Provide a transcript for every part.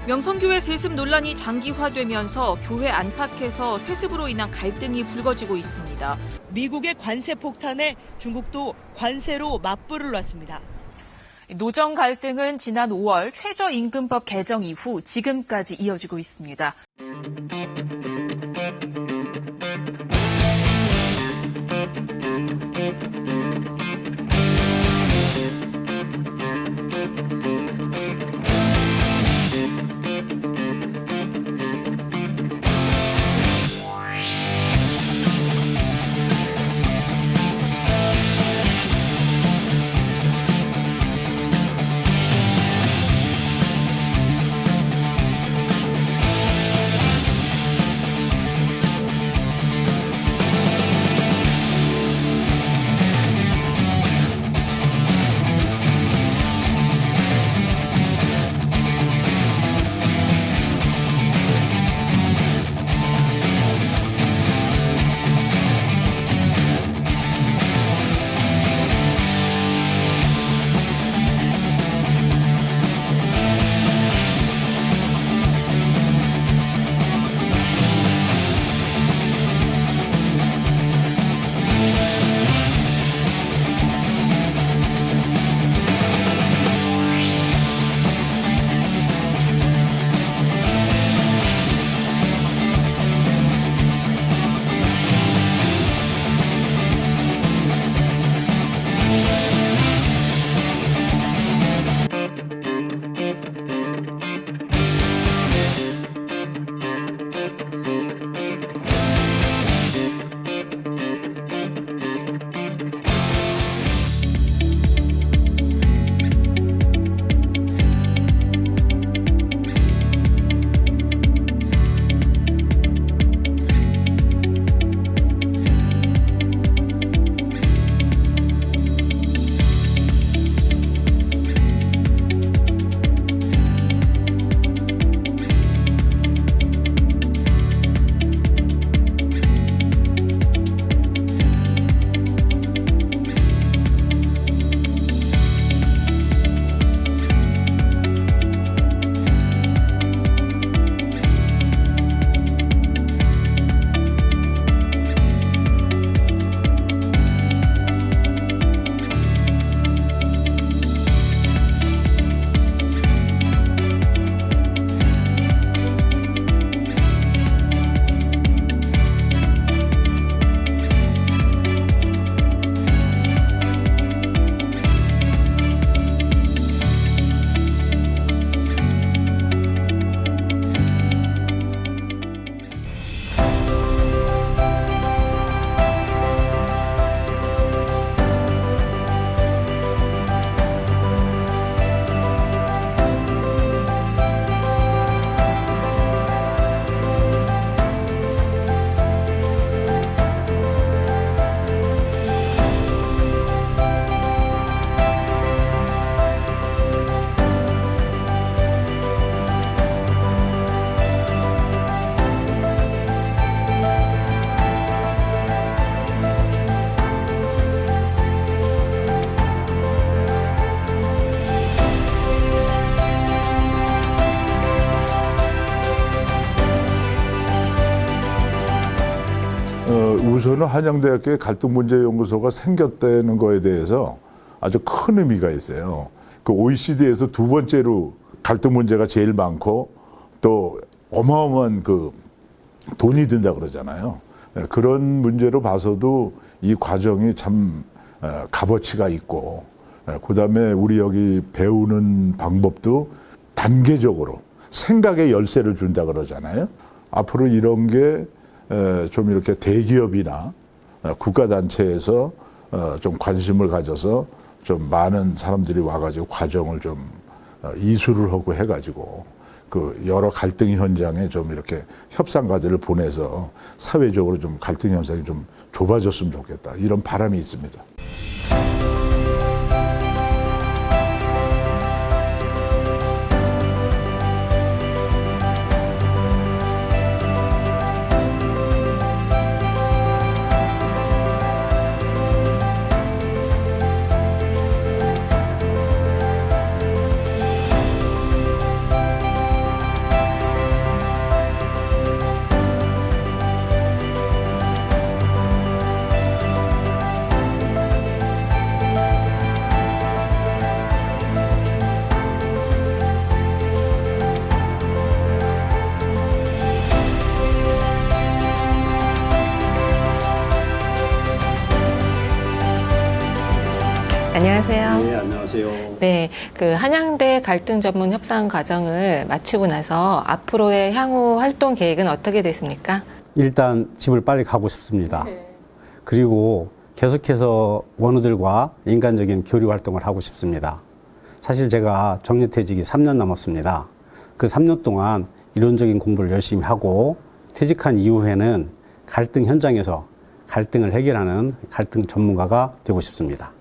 명성교회 세습 논란이 장기화되면서 교회 안팎에서 세습으로 인한 갈등이 불거지고 있습니다. 미국의 관세 폭탄에 중국도 관세로 맞불을 놨습니다. 노정 갈등은 지난 5월 최저임금법 개정 이후 지금까지 이어지고 있습니다. 우선은 한양대학교에 갈등문제연구소가 생겼다는 거에 대해서 아주 큰 의미가 있어요. 그 OECD에서 두 번째로 갈등 문제가 제일 많고 또 어마어마한 그 돈이 든다 그러잖아요. 그런 문제로 봐서도 이 과정이 참 값어치가 있고, 그다음에 우리 여기 배우는 방법도 단계적으로 생각의 열쇠를 준다 그러잖아요. 앞으로 이런 게 좀 이렇게 대기업이나 국가단체에서 좀 관심을 가져서 좀 많은 사람들이 와가지고 과정을 좀 이수를 하고 해가지고 그 여러 갈등 현장에 좀 이렇게 협상가들을 보내서 사회적으로 좀 갈등 현상이 좀 좁아졌으면 좋겠다, 이런 바람이 있습니다. 안녕하세요. 네, 안녕하세요. 네, 그 한양대 갈등 전문 협상 과정을 마치고 나서 앞으로의 향후 활동 계획은 어떻게 됐습니까? 일단 집을 빨리 가고 싶습니다. 그리고 계속해서 원우들과 인간적인 교류 활동을 하고 싶습니다. 사실 제가 정년퇴직이 3년 남았습니다. 그 3년 동안 이론적인 공부를 열심히 하고 퇴직한 이후에는 갈등 현장에서 갈등을 해결하는 갈등 전문가가 되고 싶습니다.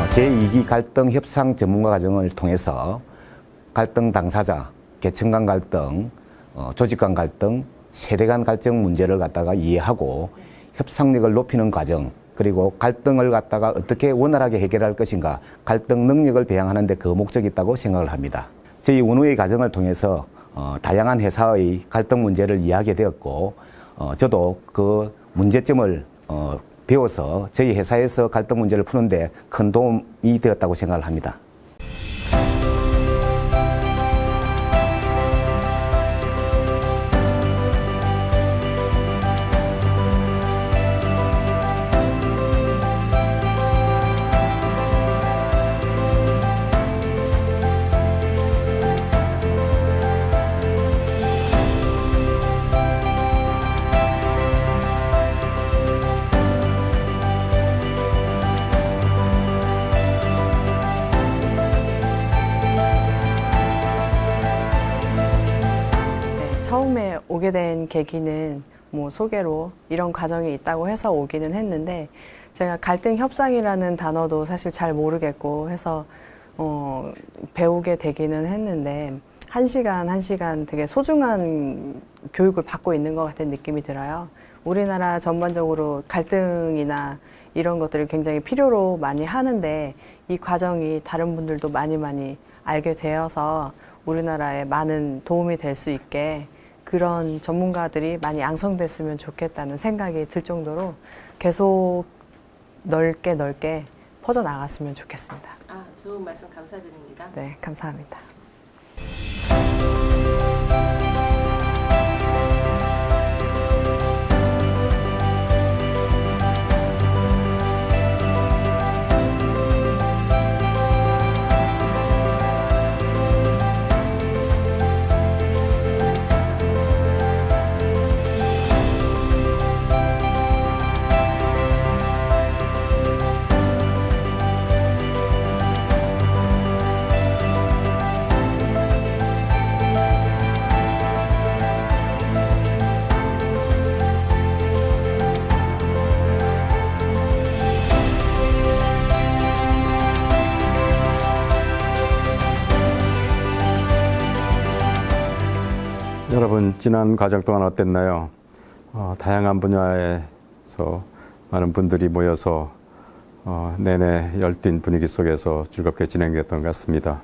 제2기 갈등 협상 전문가 과정을 통해서 갈등 당사자, 계층 간 갈등, 조직 간 갈등, 세대 간 갈등 문제를 갖다가 이해하고 협상력을 높이는 과정, 그리고 갈등을 갖다가 어떻게 원활하게 해결할 것인가, 갈등 능력을 배양하는 데 그 목적이 있다고 생각을 합니다. 저희 원우의 과정을 통해서 다양한 회사의 갈등 문제를 이해하게 되었고, 저도 그 문제점을 배워서 저희 회사에서 갈등 문제를 푸는데 큰 도움이 되었다고 생각을 합니다. 처음에 오게 된 계기는 뭐 소개로 이런 과정이 있다고 해서 오기는 했는데, 제가 갈등 협상이라는 단어도 사실 잘 모르겠고 해서 배우게 되기는 했는데, 한 시간 되게 소중한 교육을 받고 있는 것 같은 느낌이 들어요. 우리나라 전반적으로 갈등이나 이런 것들을 굉장히 필요로 많이 하는데, 이 과정이 다른 분들도 많이 알게 되어서 우리나라에 많은 도움이 될 수 있게 그런 전문가들이 많이 양성됐으면 좋겠다는 생각이 들 정도로 계속 넓게 퍼져나갔으면 좋겠습니다. 좋은 말씀 감사드립니다. 네, 감사합니다. 여러분, 지난 과정 동안 어땠나요? 다양한 분야에서 많은 분들이 모여서 내내 열띤 분위기 속에서 즐겁게 진행됐던 것 같습니다.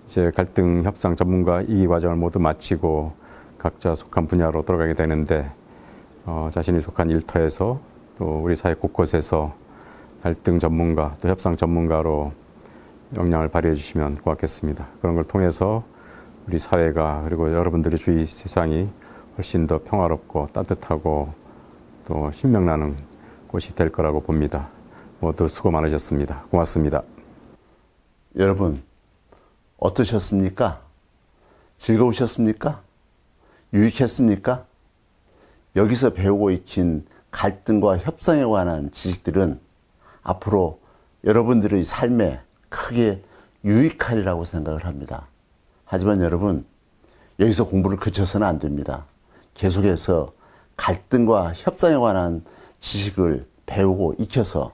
이제 갈등 협상 전문가 2기 과정을 모두 마치고 각자 속한 분야로 돌아가게 되는데, 자신이 속한 일터에서 또 우리 사회 곳곳에서 갈등 전문가 또 협상 전문가로 역량을 발휘해 주시면 고맙겠습니다. 그런 걸 통해서 우리 사회가, 그리고 여러분들의 주위 세상이 훨씬 더 평화롭고 따뜻하고 또 신명나는 곳이 될 거라고 봅니다. 모두 수고 많으셨습니다. 고맙습니다. 여러분, 어떠셨습니까? 즐거우셨습니까? 유익했습니까? 여기서 배우고 익힌 갈등과 협상에 관한 지식들은 앞으로 여러분들의 삶에 크게 유익하리라고 생각을 합니다. 하지만 여러분, 여기서 공부를 그쳐서는 안 됩니다. 계속해서 갈등과 협상에 관한 지식을 배우고 익혀서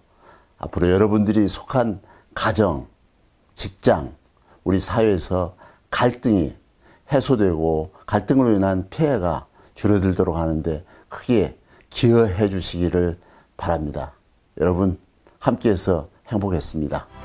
앞으로 여러분들이 속한 가정, 직장, 우리 사회에서 갈등이 해소되고 갈등으로 인한 피해가 줄어들도록 하는데 크게 기여해 주시기를 바랍니다. 여러분 함께해서 행복했습니다.